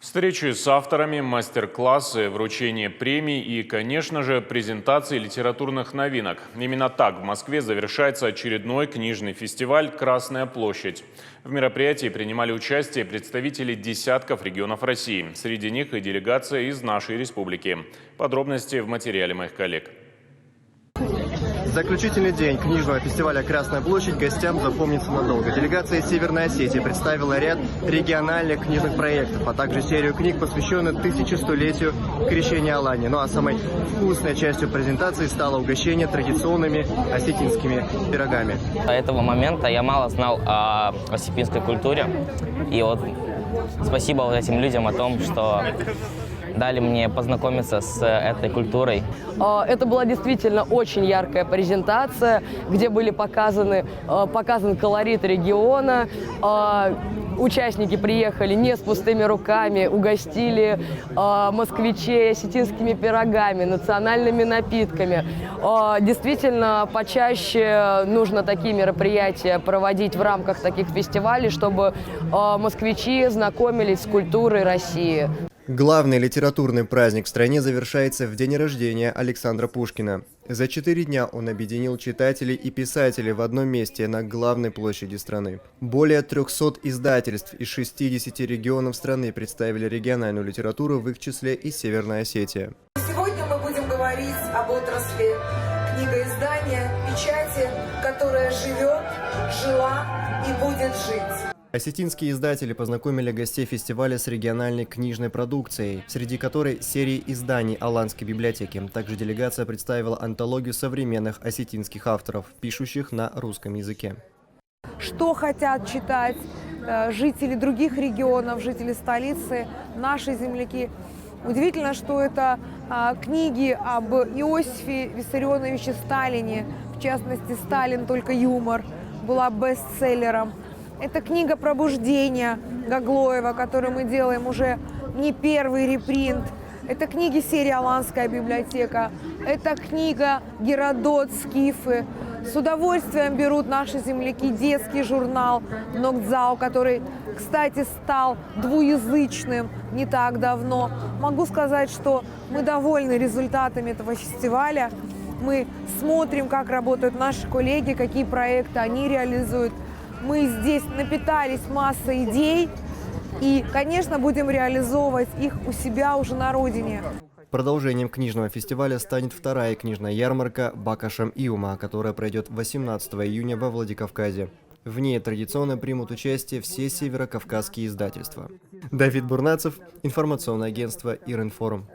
Встречи с авторами, мастер-классы, вручение премий и, конечно же, презентации литературных новинок. Именно так в Москве завершается очередной книжный фестиваль «Красная площадь». В мероприятии принимали участие представители десятков регионов России. Среди них и делегация из нашей республики. Подробности в материале моих коллег. Заключительный день книжного фестиваля «Красная площадь» гостям запомнится надолго. Делегация из Северной Осетии представила ряд региональных книжных проектов, а также серию книг, посвященных 1100-летию крещения Алани. Ну а самой вкусной частью презентации стало угощение традиционными осетинскими пирогами. До этого момента я мало знал о осетинской культуре. И вот спасибо вот этим людям о том, что дали мне познакомиться с этой культурой. Это была действительно очень яркая презентация, где были показан колорит региона. Участники приехали не с пустыми руками, угостили москвичей осетинскими пирогами, национальными напитками. Действительно, почаще нужно такие мероприятия проводить в рамках таких фестивалей, чтобы москвичи знакомились с культурой России. Главный литературный праздник в стране завершается в день рождения Александра Пушкина. За 4 дня он объединил читателей и писателей в одном месте на главной площади страны. Более 300 издательств из 60 регионов страны представили региональную литературу, в их числе и Северная Осетия. Сегодня мы будем говорить об отрасли книгоиздания, печати, которая живет, жила и будет жить. Осетинские издатели познакомили гостей фестиваля с региональной книжной продукцией, среди которой серии изданий Аланской библиотеки. Также делегация представила антологию современных осетинских авторов, пишущих на русском языке. Что хотят читать жители других регионов, жители столицы, наши земляки. Удивительно, что это книги об Иосифе Виссарионовиче Сталине, в частности, «Сталин. Только юмор» была бестселлером. Это книга «Пробуждение» Гаглоева, которую мы делаем уже не первый репринт. Это книги серии «Аланская библиотека». Это книга «Геродот. Скифы». С удовольствием берут наши земляки детский журнал «Ногдзау», который, кстати, стал двуязычным не так давно. Могу сказать, что мы довольны результатами этого фестиваля. Мы смотрим, как работают наши коллеги, какие проекты они реализуют. Мы здесь напитались массой идей и, конечно, будем реализовывать их у себя уже на родине. Продолжением книжного фестиваля станет вторая книжная ярмарка «Бакашем Иума», которая пройдет 18 июня во Владикавказе. В ней традиционно примут участие все северокавказские издательства. Давид Бурнацев, информационное агентство «Иринформ».